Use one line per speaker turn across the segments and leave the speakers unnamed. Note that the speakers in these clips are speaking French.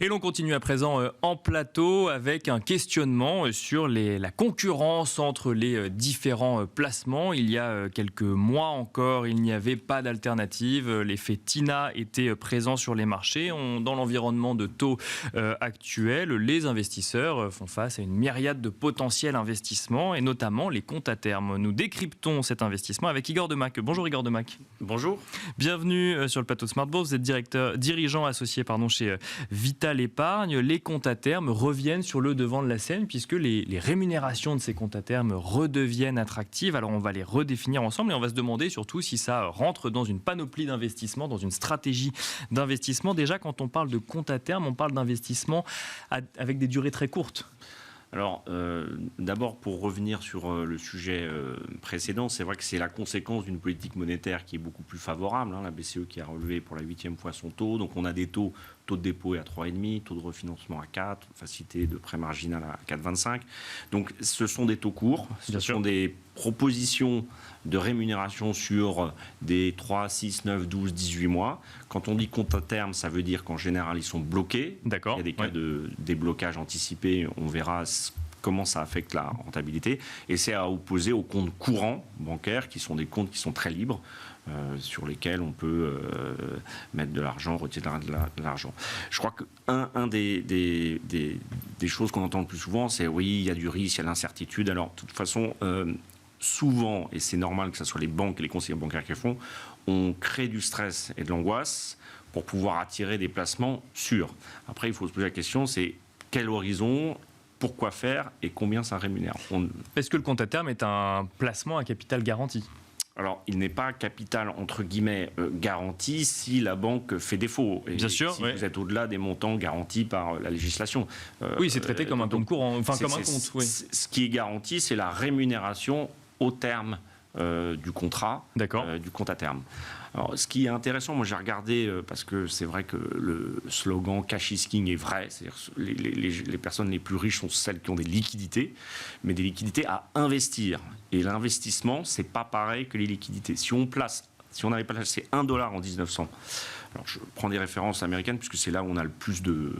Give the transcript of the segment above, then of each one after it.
Et l'on continue à présent en plateau avec un questionnement sur la concurrence entre les différents placements. Il y a quelques mois encore, il n'y avait pas d'alternative. L'effet TINA était présent sur les marchés. Dans l'environnement de taux actuel, les investisseurs font face à une myriade de potentiels investissements et notamment les comptes à terme. Nous décryptons cet investissement avec Igor Demac. Bonjour Igor Demac.
Bonjour.
Bienvenue sur le plateau de Smart Bourse. Vous êtes dirigeant associé chez Vital Épargne. Les comptes à terme reviennent sur le devant de la scène puisque les rémunérations de ces comptes à terme redeviennent attractives. Alors on va les redéfinir ensemble et on va se demander surtout si ça rentre dans une panoplie d'investissement, dans une stratégie d'investissement. Déjà, quand on parle de comptes à terme, on parle d'investissement avec des durées très courtes.
Alors, d'abord, pour revenir sur le sujet précédent, c'est vrai que c'est la conséquence d'une politique monétaire qui est beaucoup plus favorable. La BCE qui a relevé pour la 8e fois son taux. Donc, on a des taux de dépôt à 3,5, taux de refinancement à 4, facilité de prêt marginal à 4,25. Donc, ce sont des taux courts. Ce sont des propositions de rémunération sur des 3, 6, 9, 12, 18 mois. Quand on dit compte à terme, ça veut dire qu'en général, ils sont bloqués.
D'accord.
Il y a des cas de déblocage anticipé. On verra comment ça affecte la rentabilité. Et c'est à opposer aux comptes courants bancaires, qui sont des comptes qui sont très libres, sur lesquels on peut mettre de l'argent, retirer de l'argent. Je crois qu'un des choses qu'on entend le plus souvent, c'est oui, il y a du risque, il y a l'incertitude. Alors, de toute façon, souvent, et c'est normal que ce soit les banques et les conseillers bancaires qui le font, on crée du stress et de l'angoisse pour pouvoir attirer des placements sûrs. Après, il faut se poser la question, c'est quel horizon, pourquoi faire et combien ça rémunère.
Est-ce que le compte à terme est un placement à capital garanti ?
Alors, il n'est pas capital, entre guillemets, garanti si la banque fait défaut. Et
bien sûr,
si vous êtes au-delà des montants garantis par la législation.
Oui, c'est traité comme un compte courant, enfin comme un compte. Oui.
Ce qui est garanti, c'est la rémunération au terme du contrat, du compte à terme. Alors, ce qui est intéressant, moi j'ai regardé, parce que c'est vrai que le slogan cash is king est vrai, c'est-à-dire les personnes les plus riches sont celles qui ont des liquidités, mais des liquidités à investir. Et l'investissement, c'est pas pareil que les liquidités. Si on avait placé $1 en 1900, alors je prends des références américaines puisque c'est là où on a le plus de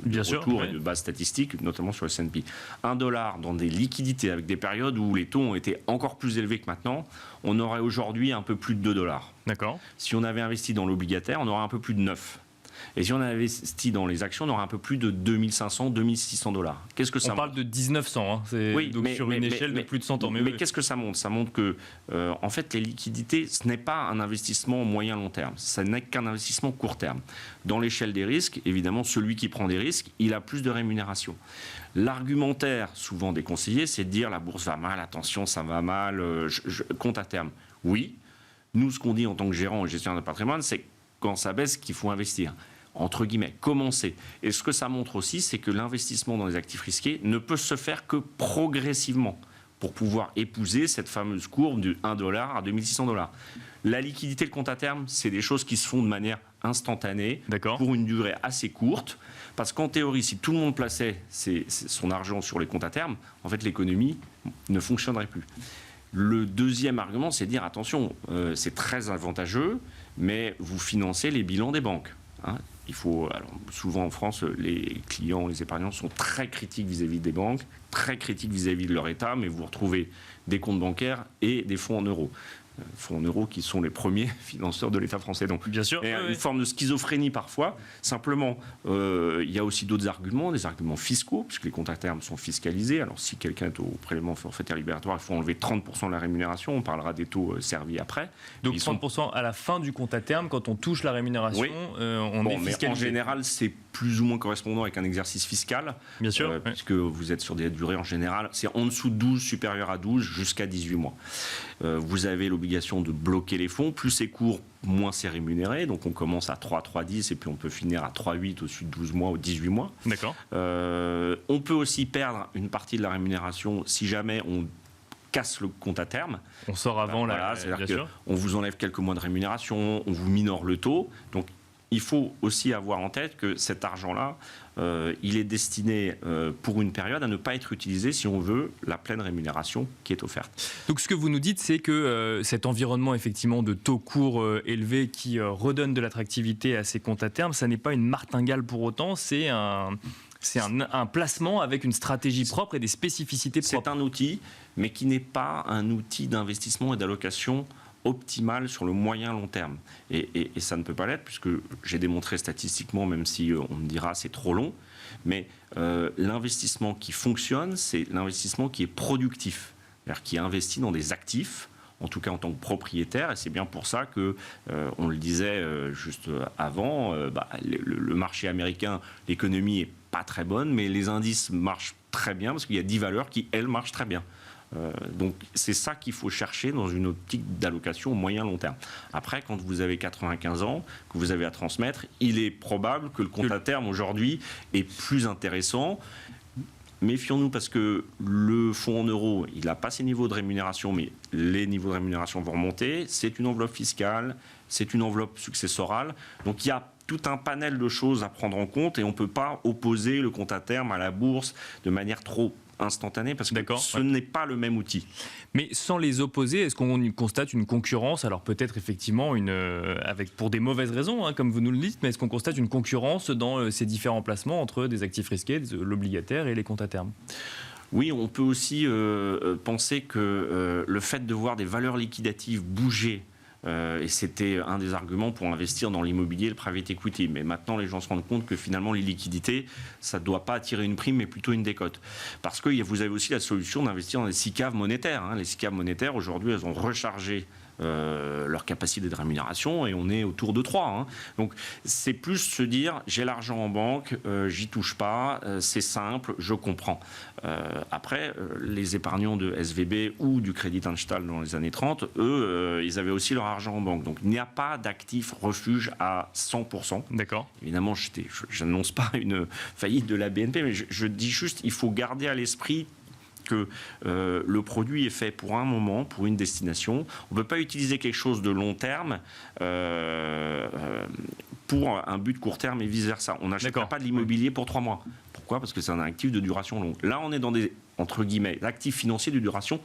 retours et de bases statistiques, notamment sur le S&P. $1 dans des liquidités avec des périodes où les taux ont été encore plus élevés que maintenant, on aurait aujourd'hui un peu plus de $2.
D'accord. Si
on avait investi dans l'obligataire, on aurait un peu plus de 9. Et si on avait investi dans les actions, on aurait un peu plus de $2 $2 $600. Qu'est-ce que ça montre ?
On parle de 1900,
oui,
donc sur une échelle de plus de 100 ans.
Mais qu'est-ce que ça montre ? Ça montre que, en fait, les liquidités, ce n'est pas un investissement moyen-long terme. Ça n'est qu'un investissement court terme. Dans l'échelle des risques, évidemment, celui qui prend des risques, il a plus de rémunération. L'argumentaire, souvent des conseillers, c'est de dire la bourse va mal, attention, ça va mal, compte à terme. Oui, nous, ce qu'on dit en tant que gérant et gestionnaire de patrimoine, c'est quand ça baisse qu'il faut investir. Entre guillemets, commencer. Et ce que ça montre aussi, c'est que l'investissement dans les actifs risqués ne peut se faire que progressivement pour pouvoir épouser cette fameuse courbe du $1 à $2 600. La liquidité, le compte à terme, c'est des choses qui se font de manière instantanée, pour une durée assez courte, parce qu'en théorie, si tout le monde plaçait son argent sur les comptes à terme, en fait, l'économie ne fonctionnerait plus. Le deuxième argument, c'est de dire, attention, c'est très avantageux, mais vous financez les bilans des banques. Alors, souvent en France, les clients, les épargnants sont très critiques vis-à-vis des banques, très critiques vis-à-vis de leur État, mais vous retrouvez des comptes bancaires et des fonds en euros. Fonds en euros qui sont les premiers financeurs de l'État français. Donc,
bien sûr,
une forme de schizophrénie parfois. Simplement, il y a aussi d'autres arguments, des arguments fiscaux, puisque les comptes à terme sont fiscalisés. Alors, si quelqu'un est au prélèvement forfaitaire libératoire, il faut enlever 30% de la rémunération. On parlera des taux servis après.
Donc, 30% à la fin du compte à terme, quand on touche la rémunération, on est fiscalisé.
Mais en général, c'est plus ou moins correspondant avec un exercice fiscal.
Bien sûr.
Puisque vous êtes sur des durées en général, c'est en dessous de 12, supérieur à 12, jusqu'à 18 mois. Vous avez l'obligation de bloquer les fonds. Plus c'est court, moins c'est rémunéré. Donc on commence à 3, 3,10 et puis on peut finir à 3,8 au-dessus de 12 mois ou 18 mois.
D'accord.
On peut aussi perdre une partie de la rémunération si jamais on casse le compte à terme.
On sort avant
c'est-à-dire qu'on vous enlève quelques mois de rémunération, on vous minore le taux. Donc il faut aussi avoir en tête que cet argent-là, il est destiné pour une période à ne pas être utilisé si on veut la pleine rémunération qui est offerte.
Donc ce que vous nous dites, c'est que cet environnement effectivement de taux courts élevés qui redonne de l'attractivité à ces comptes à terme, ça n'est pas une martingale pour autant, c'est un placement avec une stratégie propre et des spécificités propres.
C'est un outil, mais qui n'est pas un outil d'investissement et d'allocation optimal sur le moyen long terme. Et ça ne peut pas l'être, puisque j'ai démontré statistiquement, même si on me dira c'est trop long, mais l'investissement qui fonctionne, c'est l'investissement qui est productif, c'est-à-dire qui investit dans des actifs, en tout cas en tant que propriétaire, et c'est bien pour ça que, on le disait juste avant, le marché américain, l'économie est pas très bonne, mais les indices marchent très bien, parce qu'il y a 10 valeurs qui, elles, marchent très bien. Donc c'est ça qu'il faut chercher dans une optique d'allocation au moyen long terme. Après, quand vous avez 95 ans, que vous avez à transmettre, il est probable que le compte à terme aujourd'hui est plus intéressant. Méfions-nous parce que le fonds en euros, il n'a pas ses niveaux de rémunération, mais les niveaux de rémunération vont remonter. C'est une enveloppe fiscale, c'est une enveloppe successorale. Donc il y a tout un panel de choses à prendre en compte et on ne peut pas opposer le compte à terme à la bourse de manière trop instantanée parce que ce n'est pas le même outil.
Mais sans les opposer, est-ce qu'on constate une concurrence? Alors peut-être effectivement pour des mauvaises raisons, comme vous nous le dites, mais est-ce qu'on constate une concurrence dans ces différents placements entre des actifs risqués, l'obligataire et les comptes à terme?
Oui, on peut aussi penser que le fait de voir des valeurs liquidatives bouger, et c'était un des arguments pour investir dans l'immobilier et le private equity. Mais maintenant, les gens se rendent compte que finalement, les liquidités, ça ne doit pas attirer une prime, mais plutôt une décote. Parce que vous avez aussi la solution d'investir dans les SICAV monétaires. Les SICAV monétaires, aujourd'hui, elles ont rechargé leur capacité de rémunération et on est autour de 3. Donc c'est plus se dire j'ai l'argent en banque, j'y touche pas, c'est simple, je comprends. Après, les épargnants de SVB ou du Crédit Anstalt dans les années 30, eux, ils avaient aussi leur argent en banque. Donc il n'y a pas d'actif refuge à 100%.
D'accord.
Évidemment, je n'annonce pas une faillite de la BNP, mais je dis juste il faut garder à l'esprit que le produit est fait pour un moment, pour une destination. On ne peut pas utiliser quelque chose de long terme pour un but court terme et vice-versa. On n'achète pas de l'immobilier pour 3 mois. Pourquoi? Parce que c'est un actif de duration longue. Là, on est dans des, entre guillemets, actifs financiers de duration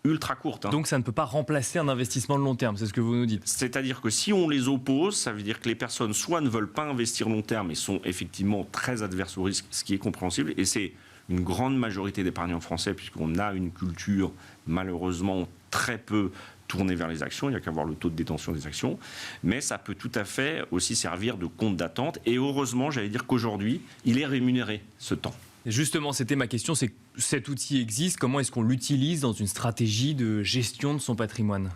ultra courte.
Donc ça ne peut pas remplacer un investissement de long terme, c'est ce que vous nous dites.
C'est-à-dire que si on les oppose, ça veut dire que les personnes soit ne veulent pas investir long terme et sont effectivement très adverses au risque, ce qui est compréhensible, et c'est une grande majorité d'épargnants français, puisqu'on a une culture malheureusement très peu tournée vers les actions, il n'y a qu'à voir le taux de détention des actions, mais ça peut tout à fait aussi servir de compte d'attente, et heureusement, j'allais dire qu'aujourd'hui, il est rémunéré, ce temps.
Justement, c'était ma question, c'est que cet outil existe, comment est-ce qu'on l'utilise dans une stratégie de gestion de son patrimoine?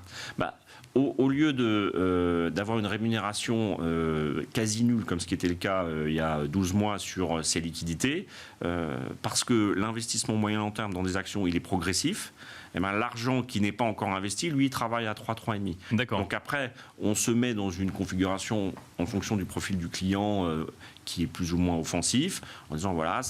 Au lieu d'avoir une rémunération quasi nulle, comme ce qui était le cas il y a 12 mois sur ces liquidités, parce que l'investissement moyen long terme dans des actions, il est progressif, et l'argent qui n'est pas encore investi, lui, il travaille à 3,5.
D'accord.
Donc après, on se met dans une configuration en fonction du profil du client qui est plus ou moins offensif, en disant voilà,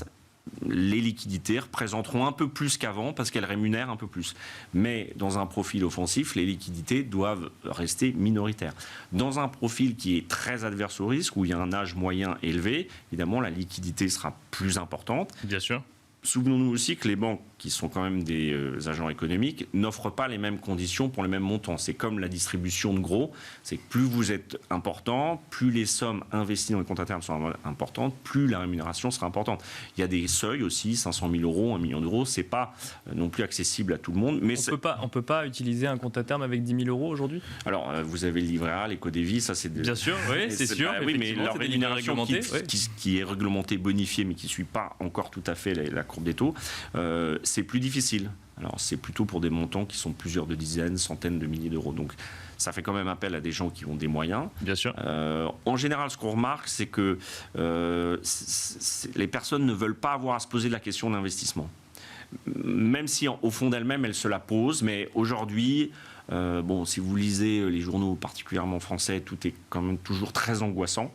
les liquidités représenteront un peu plus qu'avant parce qu'elles rémunèrent un peu plus. Mais dans un profil offensif, les liquidités doivent rester minoritaires. Dans un profil qui est très adverse au risque, où il y a un âge moyen élevé, évidemment, la liquidité sera plus importante.
Bien sûr.
Souvenons-nous aussi que les banques, qui sont quand même des agents économiques, n'offrent pas les mêmes conditions pour les mêmes montants. C'est comme la distribution de gros, c'est que plus vous êtes important, plus les sommes investies dans les comptes à terme sont importantes, plus la rémunération sera importante. Il y a des seuils aussi, 500 000 euros, 1 million d'euros, c'est pas non plus accessible à tout le monde. Mais
on peut pas utiliser un compte à terme avec 10 000 euros aujourd'hui?
Alors, vous avez le livret A, l'éco-dévis, ça c'est...
Bien sûr, oui, c'est sûr.
Oui, mais la rémunération qui est réglementée, bonifiée, mais qui ne suit pas encore tout à fait la courbe des taux, c'est plus difficile. Alors c'est plutôt pour des montants qui sont plusieurs de dizaines, centaines de milliers d'euros. Donc ça fait quand même appel à des gens qui ont des moyens.
Bien sûr.
En général, ce qu'on remarque, c'est que les personnes ne veulent pas avoir à se poser la question de l'investissement. Même si au fond d'elles-mêmes, elles se la posent. Mais aujourd'hui, si vous lisez les journaux particulièrement français, tout est quand même toujours très angoissant.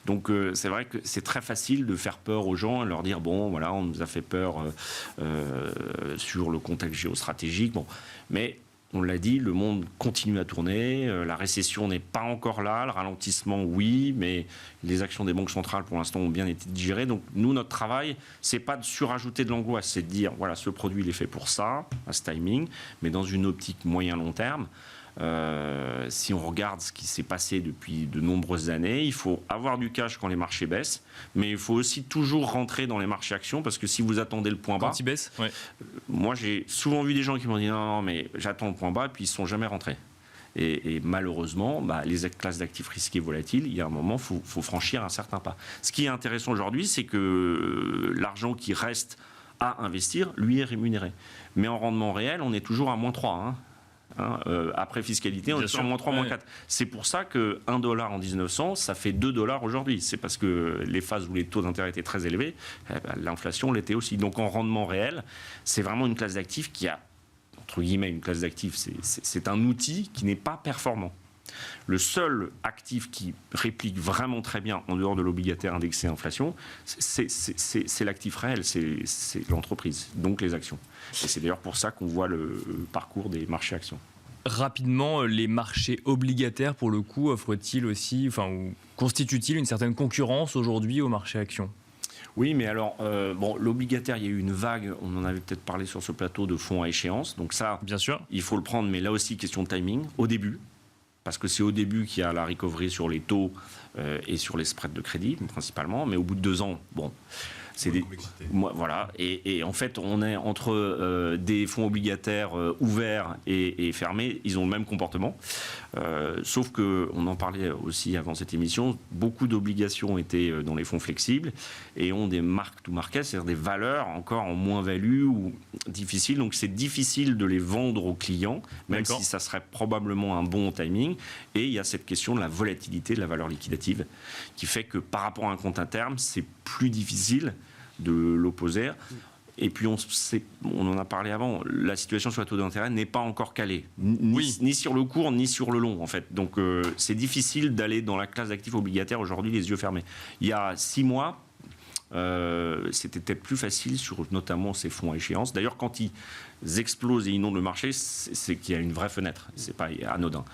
Donc c'est vrai que c'est très facile de faire peur aux gens et leur dire bon voilà, on nous a fait peur sur le contexte géostratégique. Mais on l'a dit, le monde continue à tourner, la récession n'est pas encore là, le ralentissement oui, mais les actions des banques centrales pour l'instant ont bien été digérées. Donc nous, notre travail, c'est pas de surajouter de l'angoisse, c'est de dire voilà, ce produit il est fait pour ça, à ce timing, mais dans une optique moyen-long terme. Si on regarde ce qui s'est passé depuis de nombreuses années, il faut avoir du cash quand les marchés baissent, mais il faut aussi toujours rentrer dans les marchés actions parce que si vous attendez le point bas,
quand ils baissent, ouais.
Moi j'ai souvent vu des gens qui m'ont dit non mais j'attends le point bas, puis ils ne sont jamais rentrés. Et malheureusement, les classes d'actifs risqués volatiles, il y a un moment, il faut franchir un certain pas. Ce qui est intéressant aujourd'hui, c'est que l'argent qui reste à investir, lui, est rémunéré. Mais en rendement réel, on est toujours à moins 3. Après fiscalité, on est sur moins 3, moins 4. C'est pour ça que $1 en 1900, ça fait $2 aujourd'hui. C'est parce que les phases où les taux d'intérêt étaient très élevés, l'inflation l'était aussi. Donc en rendement réel, c'est vraiment une classe d'actifs qui a, entre guillemets, une classe d'actifs, c'est un outil qui n'est pas performant. Le seul actif qui réplique vraiment très bien en dehors de l'obligataire indexé inflation, c'est l'actif réel, c'est l'entreprise, donc les actions. Et c'est d'ailleurs pour ça qu'on voit le parcours des marchés actions.
Rapidement, les marchés obligataires, pour le coup, offrent-ils aussi, ou constituent-ils une certaine concurrence aujourd'hui au marché actions ?
Oui, mais alors, l'obligataire, il y a eu une vague, on en avait peut-être parlé sur ce plateau, de fonds à échéance. Donc ça, bien sûr, il faut le prendre, mais là aussi, question de timing, au début. Parce que c'est au début qu'il y a la recovery sur les taux et sur les spreads de crédit, principalement. Mais au bout de 2 ans, c'est voilà. Et en fait, on est entre des fonds obligataires ouverts et fermés. Ils ont le même comportement. Sauf qu'on en parlait aussi avant cette émission, beaucoup d'obligations étaient dans les fonds flexibles et ont des mark-to-market, c'est-à-dire des valeurs encore en moins-value ou difficiles. Donc c'est difficile de les vendre aux clients, même si ça serait probablement un bon timing. Et il y a cette question de la volatilité de la valeur liquidative qui fait que par rapport à un compte interne, c'est plus difficile de l'opposer. Et puis, on en a parlé avant, la situation sur le taux d'intérêt n'est pas encore calée, ni sur le court, ni sur le long, en fait. Donc, c'est difficile d'aller dans la classe d'actifs obligataires aujourd'hui les yeux fermés. Il y a 6 mois, c'était peut-être plus facile sur notamment ces fonds à échéance. D'ailleurs, quand ils explosent et inondent le marché, c'est qu'il y a une vraie fenêtre. C'est pas anodin.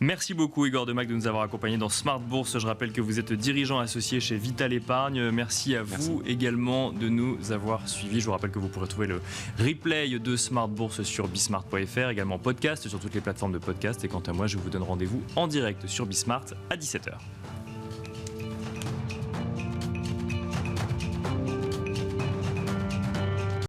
Merci beaucoup Igor Demac de nous avoir accompagnés dans Smart Bourse. Je rappelle que vous êtes dirigeant associé chez Vital Épargne. Merci à vous également de nous avoir suivis. Je vous rappelle que vous pourrez trouver le replay de Smart Bourse sur bismart.fr, également podcast sur toutes les plateformes de podcast. Et quant à moi, je vous donne rendez-vous en direct sur Bismart à 17h.